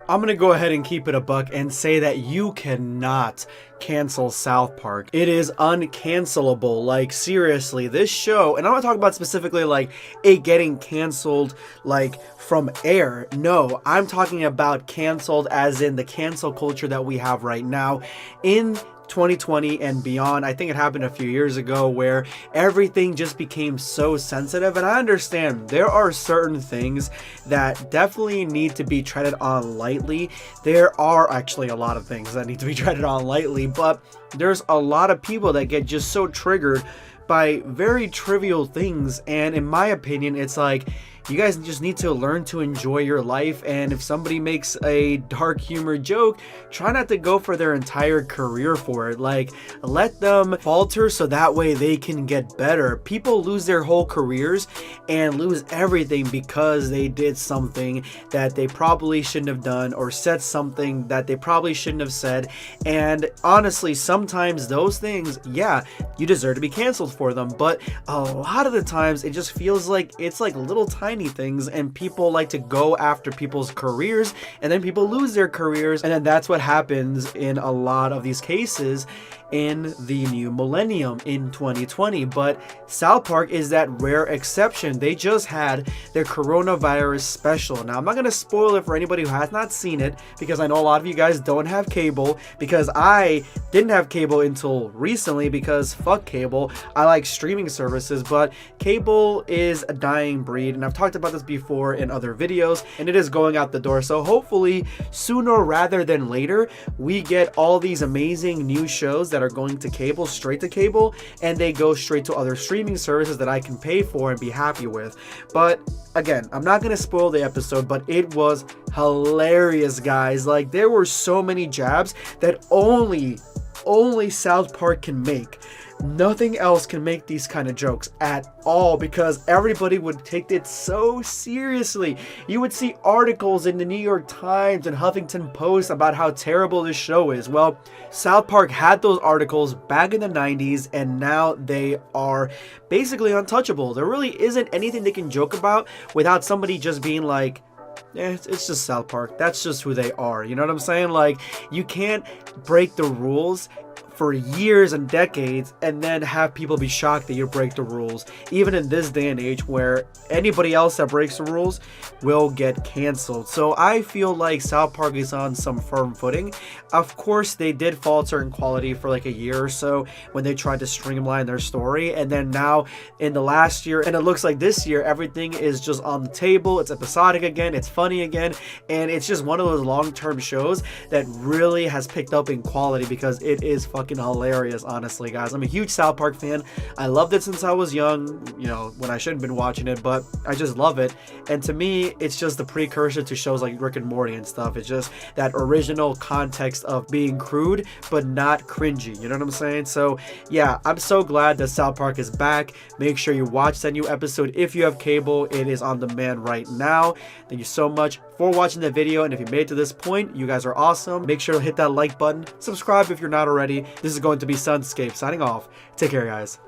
I'm gonna go ahead and keep it a buck and say that you cannot cancel South Park. It is uncancelable. Like, seriously, this show, and I'm not talking about specifically like it getting canceled like from air. No, I'm talking about canceled as in the cancel culture that we have right now in 2020 and beyond. I think it happened a few years ago where everything just became so sensitive, and I understand there are certain things that definitely need to be treaded on lightly. There are actually a lot of things that need to be treaded on lightly, but there's a lot of people that get just so triggered by very trivial things, and in my opinion, it's like, you guys just need to learn to enjoy your life, and if somebody makes a dark humor joke, try not to go for their entire career for it. Like, let them falter so that way they can get better. People lose their whole careers and lose everything because they did something that they probably shouldn't have done, or said something that they probably shouldn't have said. And honestly, sometimes those things, yeah, you deserve to be canceled for them, but a lot of the times it just feels like it's like little tiny things, and people like to go after people's careers, and then people lose their careers, and then that's what happens in a lot of these cases in the new millennium in 2020. But South Park is that rare exception. They just had their coronavirus special. Now, I'm not going to spoil it for anybody who has not seen it, because I know a lot of you guys don't have cable, because I didn't have cable until recently, because fuck cable. I like streaming services, but cable is a dying breed, and I've talked about this before in other videos, and it is going out the door. So hopefully sooner rather than later, we get all these amazing new shows that are going to cable, straight to cable, and they go straight to other streaming services that I can pay for and be happy with. But again, I'm not going to spoil the episode, but it was hilarious, guys. Like, there were so many jabs that only South Park can make. Nothing else can make these kind of jokes at all, because everybody would take it so seriously. You would see articles in the New York Times and Huffington Post about how terrible this show is. Well, South Park had those articles back in the 90s, and now they are basically untouchable. There really isn't anything they can joke about without somebody just being like, it's just South Park. That's just who they are. You know what I'm saying? Like, you can't break the rules for years and decades and then have people be shocked that you break the rules, even in this day and age where anybody else that breaks the rules will get canceled. So I feel like South Park is on some firm footing. Of course, they did falter in quality for like a year or so when they tried to streamline their story, and then now in the last year, and it looks like this year, everything is just on the table. It's episodic again, it's funny again, and it's just one of those long-term shows that really has picked up in quality, because it is fucking hilarious. Honestly, guys, I'm a huge South Park fan. I loved it since I was young, you know, when I shouldn't have been watching it, but I just love it. And to me, it's just the precursor to shows like Rick and Morty and stuff. It's just that original context of being crude but not cringy, you know what I'm saying? So yeah, I'm so glad that South Park is back. Make sure you watch that new episode if you have cable. It is on demand right now. Thank you so much for watching the video, and if you made it to this point, you guys are awesome. Make sure to hit that like button, subscribe if you're not already. This is going to be Sunscape signing off. Take care, guys.